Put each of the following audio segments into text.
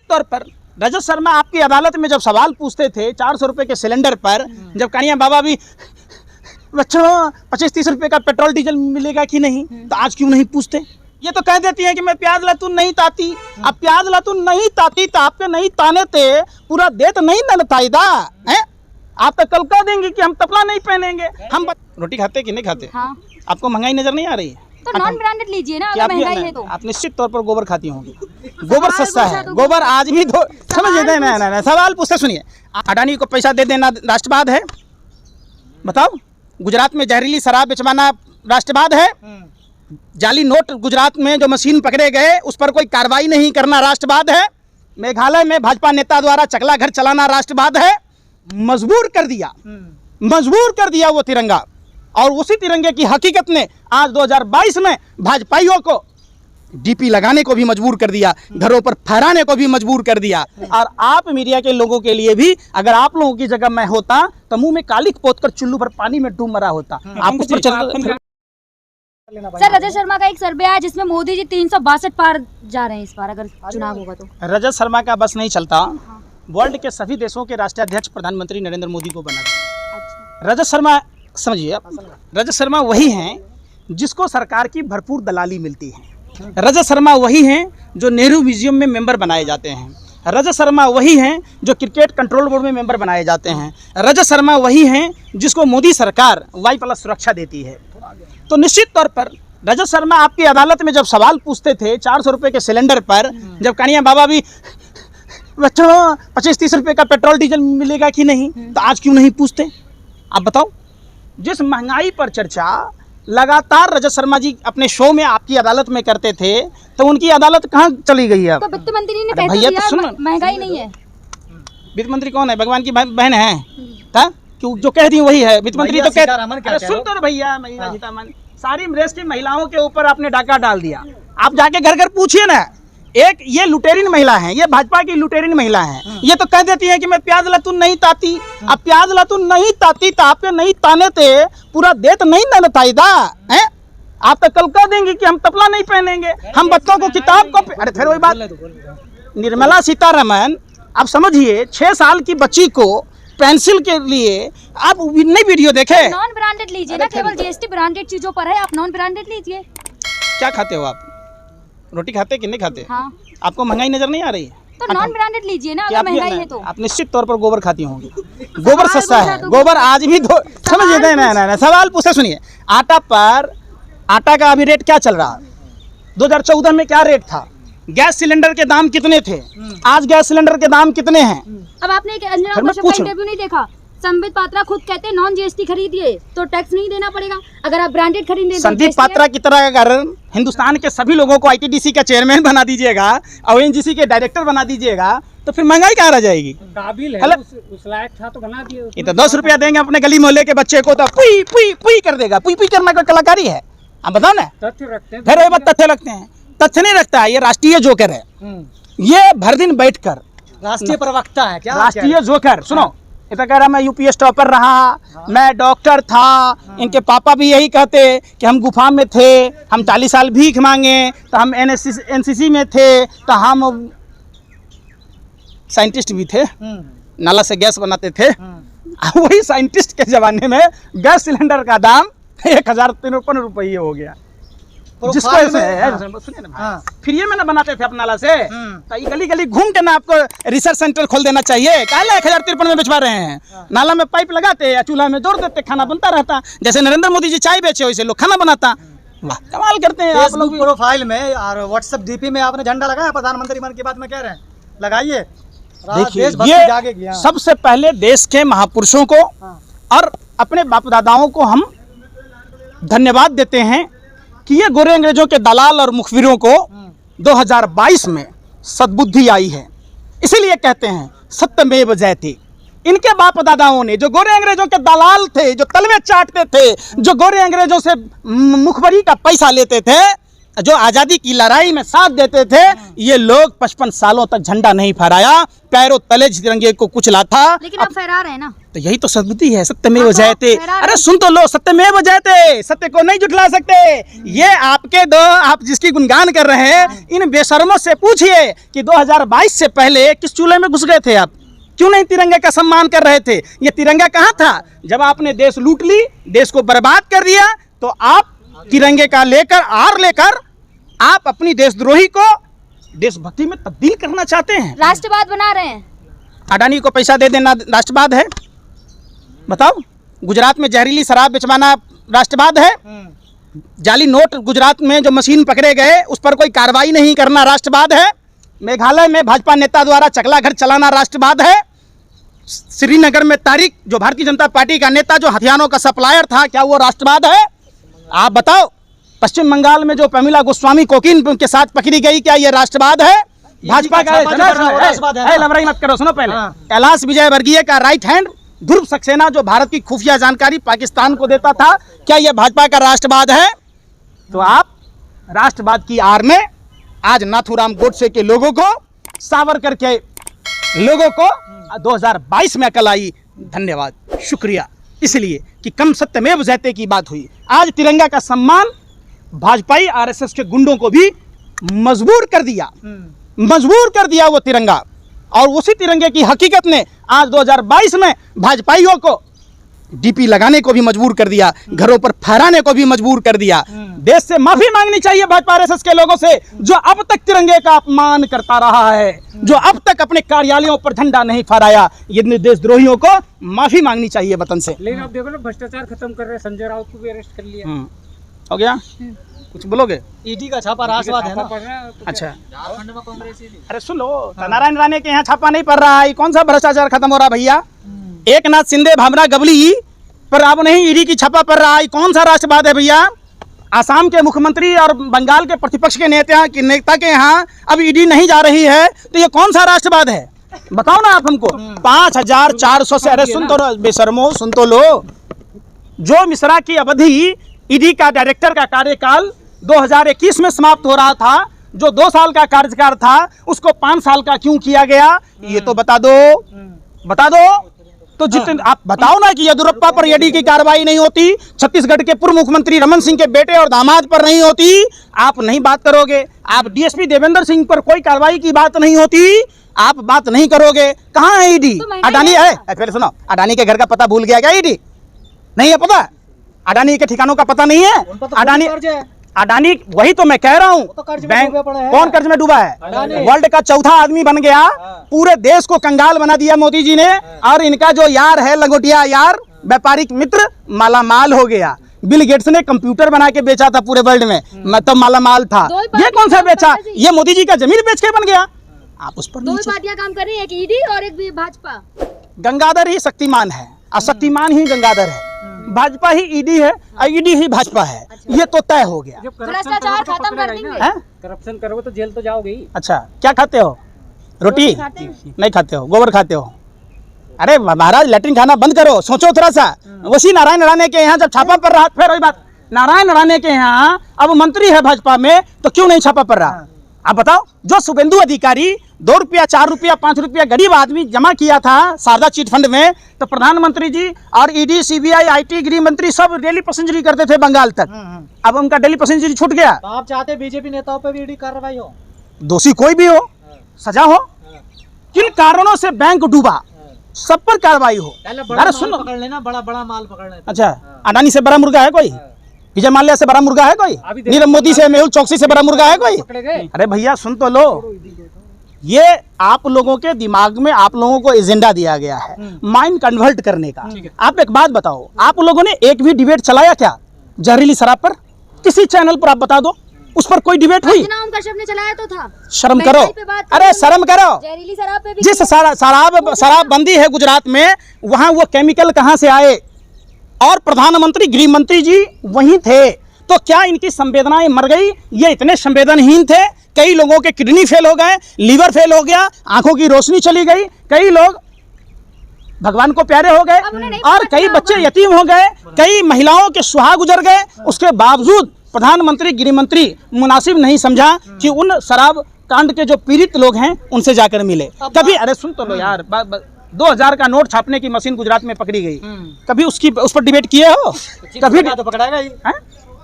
तौर पर रजत शर्मा आपकी अदालत में जब सवाल पूछते थे 400 रुपए के सिलेंडर पर, जब कानिया बाबा भी बच्चों 25-30 रुपए का पेट्रोल डीजल मिलेगा कि नहीं, तो आज क्यों नहीं पूछते? ये तो कह देती है कि मैं प्याज लहसुन नहीं ताती। अब प्याज लहसुन नहीं ताती तो आपके नहीं ताने थे पूरा देत नहीं नलताईदा है। आप तो कल कह देंगे कि हम तपला नहीं पहनेंगे। हम रोटी खाते कि नहीं खाते? हाँ। आपको महंगाई नजर नहीं आ रही है? तो नॉन ब्रांडेड लीजिए ना, अगर महंगाई है तो। आप निश्चित तौर पर गोबर खाती होंगी। गोबर सस्ता है, गोबर आज भी समझिए। नहीं, सवाल पूछते सुनिए। अडानी को पैसा दे देना राष्ट्रवाद है? बताओ। गुजरात में जहरीली शराब बेचवाना राष्ट्रवाद है? जाली नोट गुजरात में जो मशीन पकड़े गए उस पर कोई कार्रवाई नहीं करना राष्ट्रवाद है? मेघालय में भाजपा नेता द्वारा चकला घर चलाना राष्ट्रवाद है? मजबूर कर दिया वो तिरंगा, और उसी तिरंगे की हकीकत ने आज 2022 में भाजपाइयों को डीपी लगाने को भी मजबूर कर दिया, घरों पर फहराने को भी मजबूर कर दिया। और आप मीडिया के लोगों के लिए भी, अगर आप लोगों की जगह मैं होता तो मुंह में कालिक पोतकर चुल्लू पर पानी में डूब मरा होता। आप उस पर सर, रजत शर्मा का एक सर्वे आया जिसमें मोदी जी 362 पार जा रहे हैं इस बार, अगर चुनाव होगा तो। रजत शर्मा का बस नहीं चलता, वर्ल्ड के सभी देशों के राष्ट्रीय अध्यक्ष प्रधानमंत्री नरेंद्र मोदी को बना दिया। रजत शर्मा समझिए आप, रजत शर्मा वही हैं जिसको सरकार की भरपूर दलाली मिलती है। रजत शर्मा वही हैं जो नेहरू म्यूजियम में मेंबर बनाए जाते हैं। रजत शर्मा वही हैं जो क्रिकेट कंट्रोल बोर्ड में मेंबर बनाए जाते हैं। रजत शर्मा वही हैं जिसको मोदी सरकार Y+ सुरक्षा देती है। तो निश्चित तौर पर रजत शर्मा आपकी अदालत में जब सवाल पूछते थे 400 रुपए के सिलेंडर पर, जब कानिया बाबा भी बच्चों 25-30 रुपए का पेट्रोल डीजल मिलेगा कि नहीं, तो आज क्यों नहीं पूछते? आप बताओ। जिस महंगाई पर चर्चा लगातार रजत शर्मा जी अपने शो में आपकी अदालत में करते थे, तो उनकी अदालत कहाँ चली गई है? तो वित्त मंत्री ने कह दिया महंगाई नहीं है। वित्त मंत्री कौन है? भगवान की बहन है क्यों? जो कह दी वही है। वित्त मंत्री तो कह, सुन तो भैया, सीतारमण सारी देश की महिलाओं के ऊपर आपने डाका डाल दिया। आप जाके घर घर पूछिए ना। एक ये लुटेरिन महिला है, ये भाजपा की लुटेरिन महिला है। ये तो कह देती है कि मैं प्याज लहसुन नहीं ताती। अब प्याज लहसुन नहीं ताती तो आपके नहीं ताने थे पूरा देत नहीं नलताईदा है। आप तो कल कह देंगे कि हम तपला नहीं पहनेंगे, हम बच्चों को किताब को। अरे फिर वही बात, निर्मला सीतारमण, आप समझिए 6 साल की बच्ची को पेंसिल के लिए आप नहीं वीडियो देखे। नॉन ब्रांडेड लीजिए ना, केवल जीएसटी ब्रांडेड चीजों पर है, आप नॉन ब्रांडेड लीजिए। क्या खाते हो आप? रोटी खाते कि नहीं खाते? हाँ। आपको महंगाई नजर नहीं आ रही है? तो नॉन ब्रांडेड लीजिए ना, अगर महंगाई है तो। आप निश्चित तौर पर गोबर खाती होंगी। गोबर सस्ता है, गोबर आज भी समझिए। नहीं, सवाल पूछते सुनिए। आटा का अभी रेट क्या चल रहा है? 2014 में क्या रेट था? गैस सिलेंडर के दाम कितने थे? आज गैस सिलेंडर के दाम कितने हैं? अब आपने एक इंटरव्यू नहीं देखा? संबित पात्रा खुद कहते हैं नॉन जीएसटी खरीदिए तो टैक्स नहीं देना पड़ेगा, अगर आप ब्रांडेड खरीदें। संदीप पात्रा की तरह अगर हिंदुस्तान के सभी लोगों को ITDC का चेयरमैन बना दीजिएगा, ONGC के डायरेक्टर बना दीजिएगा, तो फिर महंगाई कहाँ रह जाएगी? काबिल है, उस लायक था तो बना दिए। ये तो 10 रुपया देंगे अपने गली मोहल्ले के बच्चे को तो पुई पुई पुई कर देगा। पुई पुई करना कोई कलाकारी है? आप बताओ ना। तथ्य रखते हैं, फिर वही बात तथ्य रखते हैं। तथ्य नहीं रखता है, ये राष्ट्रीय जोकर है। ये भर दिन बैठकर राष्ट्रीय प्रवक्ता है क्या? राष्ट्रीय जोकर। सुनो, इतना कह रहा मैं UPS टॉपर रहा, मैं डॉक्टर था। इनके पापा भी यही कहते कि हम गुफा में थे, हम 40 साल भीख मांगे, तो हम NCC में थे, तो हम साइंटिस्ट भी थे, नाला से गैस बनाते थे। वही साइंटिस्ट के जमाने में गैस सिलेंडर का दाम 1053 रुपये हो गया। जिसको सुनिए ना, फिर ये मैंने बनाते थे अपना नाला से, तो ये गली गली घूम के ना आपको रिसर्च सेंटर खोल देना चाहिए। काला 1053 में बेचवा रहे हैं। नाला में पाइप लगाते या चूल्हा में जोड़ देते, खाना बनता रहता। जैसे नरेंद्र मोदी जी चाय बेचे वैसे लोग खाना बनाता। वाह, कमाल करते हैं आप लोग। प्रोफाइल में और व्हाट्सएप DP में आपने झंडा लगाया प्रधानमंत्री मन की बात में कह रहे हैं, लगाइए। देखिए, ये सबसे पहले देश के महापुरुषों को और अपने बाप दादाओं को हम धन्यवाद देते हैं कि ये गोरे अंग्रेजों के दलाल और मुखबिरों को 2022 में सद्बुद्धि आई है। इसीलिए कहते हैं सत्यमेव जयते। इनके बाप दादाओं ने, जो गोरे अंग्रेजों के दलाल थे, जो तलवे चाटते थे, जो गोरे अंग्रेजों से मुखबरी का पैसा लेते थे, जो आज़ादी की लड़ाई में साथ देते थे, ये लोग 55 सालों तक झंडा नहीं फहराया, पैरों तले तिरंगे को कुचला था। लेकिन अब फहरा रहे हैं ना। तो यही तो सद्बुद्धि है, सत्यमेव जयते। मेरा- अरे सुन तो लो, सत्यमेव जयते, सत्य को नहीं झुठला सकते। ये आपके दो, आप जिसकी गुणगान कर रहे हैं, इन बेशर्मों से पूछिए कि 2022 से पहले किस चूल्हे में घुस गए थे आप? क्यों नहीं तिरंगे का सम्मान कर रहे थे? ये तिरंगा कहाँ था जब आपने देश लूट ली, देश को बर्बाद कर दिया? तो आप तिरंगे का लेकर आप अपनी देशद्रोही को देशभक्ति में तब्दील करना चाहते हैं। राष्ट्रवाद बना रहे हैं। अडानी को पैसा दे देना राष्ट्रवाद है? बताओ। गुजरात में जहरीली शराब बेचवाना राष्ट्रवाद है? जाली नोट गुजरात में जो मशीन पकड़े गए उस पर कोई कार्रवाई नहीं करना राष्ट्रवाद है? मेघालय में भाजपा नेता द्वारा चकला घर चलाना राष्ट्रवाद है? श्रीनगर में तारिक, जो भारतीय जनता पार्टी का नेता, जो हथियारों का सप्लायर था, क्या वो राष्ट्रवाद है? आप बताओ। पश्चिम बंगाल में जो प्रमिला गोस्वामी कोकीन के साथ पकड़ी गई, क्या ये राष्ट्रवाद है? भाजपा का लवराई मत करो, सुनो पहले। कैलाश विजयवर्गीय का राइट हैंड ध्रुव सक्सेना, जो भारत की खुफिया जानकारी पाकिस्तान को देता था, क्या यह भाजपा का राष्ट्रवाद है? तो आप राष्ट्रवाद की आड़ में आज नाथूराम गोडसे के लोगों को, सावरकर के लोगों को 2022 में अकल आई। धन्यवाद, शुक्रिया। इसलिए कि कम सत्यमेव जयते की बात हुई। आज तिरंगा का सम्मान भाजपाई आरएसएस के गुंडों को भी मजबूर कर दिया वो तिरंगा। और उसी तिरंगे की हकीकत ने आज 2022 में भाजपाइयों को डीपी लगाने को भी मजबूर कर दिया, घरों पर फहराने को भी मजबूर कर दिया। देश से माफी मांगनी चाहिए भाजपा आरएसएस के लोगों से, जो अब तक तिरंगे का अपमान करता रहा है, जो अब तक अपने कार्यालयों पर झंडा नहीं फहराया। ये देशद्रोहियों को माफी मांगनी चाहिए वतन से। लेकिन आप देखो ना, भ्रष्टाचार खत्म कर रहे हैं, संजय राउत को भी अरेस्ट कर लिया। हो गया? कुछ बोलोगे? ईडी का छापा राष्ट्रवाद है ना। अच्छा, अरे सुनो, नारायण राणे के यहाँ छापा नहीं पड़ रहा है, कौन सा भ्रष्टाचार खत्म हो रहा भैया? एक नाथ शिंदे, भावना गवली पर अब नहीं ईडी की छापा पड़ रहा है, कौन सा राष्ट्रवाद है भैया? आसाम के मुख्यमंत्री और बंगाल के प्रतिपक्ष के नेता के यहाँ अब ईडी नहीं जा रही है, तो ये कौन सा राष्ट्रवाद है? बताओ ना आप हमको। 5400 से, अरे सुन तो बेशर्मो, सुन तो लो। जो मिश्रा की अवधि ईडी का डायरेक्टर का कार्यकाल 2021 में समाप्त हो रहा था, जो 2 साल का कार्यकाल था, उसको 5 साल का क्यों किया गया? ये तो बता दो। तो जितने आप बताओ ना कि येदियुरप्पा पर ईडी की कार्रवाई नहीं होती, छत्तीसगढ़ के पूर्व मुख्यमंत्री रमन सिंह के बेटे और दामाद पर नहीं होती, आप नहीं बात करोगे। आप डीएसपी देवेंद्र सिंह पर कोई कार्रवाई की बात नहीं होती, आप बात नहीं करोगे। कहाँ है ईडी? अडानी है? पहले सुनो, अडानी के घर का पता भूल गया क्या ईडी? नहीं है पता? अडानी के ठिकानों का पता नहीं है? अडानी, वही तो मैं कह रहा हूँ। बैंक कौन कर्ज में डूबा है? वर्ल्ड का चौथा आदमी बन गया, पूरे देश को कंगाल बना दिया मोदी जी ने। और इनका जो यार है, लंगोटिया यार, व्यापारिक मित्र, मालामाल हो गया। बिल गेट्स ने कंप्यूटर बना के बेचा था पूरे वर्ल्ड में, मैं तो मालामाल था। ये कौन सा बेचा? ये मोदी जी का जमीन बेच के बन गया। आप उस पर 2 पार्टियां काम कर रही है, एक ईडी और एक भाजपा। गंगाधर ही शक्तिमान है और शक्तिमान ही गंगाधर है। भाजपा ही ईडी है और ईडी ही भाजपा है। ये तो तय हो गया। भ्रष्टाचार खत्म कर देंगे। करप्शन करोगे तो जेल तो जाओगे ही। अच्छा, क्या खाते हो? रोटी नहीं खाते हो? गोबर खाते हो? अरे महाराज, लैट्रिन खाना बंद करो, सोचो थोड़ा सा। वही नारायण राणे के यहाँ जब छापा पड़ रहा, फिर वही बात, नारायण राणे के यहाँ अब मंत्री है भाजपा में, तो क्यों नहीं छापा पड़ रहा? आप बताओ। जो शुभेंदु अधिकारी 2 रुपया, 4 रुपया, 5 रुपया गरीब आदमी जमा किया था शारदा चिट फंड में, तो प्रधानमंत्री जी और ईडी, सीबीआई, आईटी, गृह मंत्री सब डेली पैसेंजरी करते थे बंगाल तक। अब उनका डेली पैसेंजरी छूट गया। तो आप चाहते बीजेपी नेताओं पे भी ईडी कार्रवाई हो? दोषी कोई भी हो, सजा हो। किन कारणों से बैंक डूबा, सब पर कार्रवाई हो। अरे सुनो, पकड़ लेना, बड़ा माल पकड़ लेना। अच्छा, अडानी से बड़ा मुर्गा है कोई? विजय माल्या से बड़ा मुर्गा है कोई? नीरव मोदी से, मेहुल चौकसी से बड़ा मुर्गा है कोई? अरे भैया सुन तो लो। ये आप लोगों के दिमाग में, आप लोगों को एजेंडा दिया गया है माइंड कन्वर्ट करने का। आप एक बात बताओ, आप लोगों ने एक भी डिबेट चलाया क्या जहरीली शराब पर? किसी चैनल पर आप बता दो, उस पर कोई डिबेट हुई? ने चलाया तो था। शर्म करो, अरे शर्म करो। जहरीली शराब पे भी जिस शराब बंदी है गुजरात में, वहां वो केमिकल कहां से आए? और प्रधानमंत्री, गृह मंत्री जी वहीं थे, तो क्या इनकी संवेदनाएं मर गई? ये इतने संवेदनहीन थे, कई लोगों के किडनी फेल हो गए, लीवर फेल हो गया, आंखों की रोशनी चली गई, कई लोग भगवान को प्यारे हो गए, और कई बच्चे यतीम हो गए, कई महिलाओं के सुहाग गुजर गए। उसके बावजूद प्रधानमंत्री, गृह मंत्री मुनासिब नहीं समझा कि उन शराब कांड के जो पीड़ित लोग हैं उनसे जाकर मिले। कभी, अरे सुन तो लो यार, 2000 का नोट छापने की मशीन गुजरात में पकड़ी गई, कभी उस पर डिबेट किए हो? कभी तो पकड़ाएगा ही। हैं?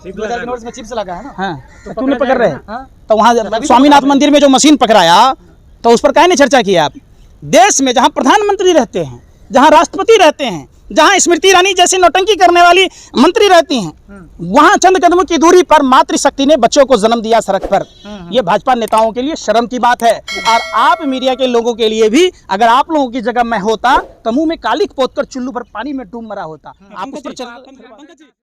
2000 के नोट में चिप्स लगा है ना। हाँ, तो क्यों नहीं पकड़ रहे? हाँ। तो वहाँ स्वामीनाथ मंदिर में जो मशीन पकड़ाया तो उस पर काहे नहीं चर्चा किया आप? देश में जहाँ प्रधानमंत्री रहते हैं, जहाँ राष्ट्रपति रहते हैं, जहाँ स्मृति ईरानी जैसी नौटंकी करने वाली मंत्री रहती हैं, वहाँ चंद कदमों की दूरी पर मातृशक्ति ने बच्चों को जन्म दिया सड़क पर। ये भाजपा नेताओं के लिए शर्म की बात है। और आप मीडिया के लोगों के लिए भी, अगर आप लोगों की जगह मैं होता तो मुंह में कालिक पोतकर चुल्लू पर पानी में डूब मरा होता। आप उस पर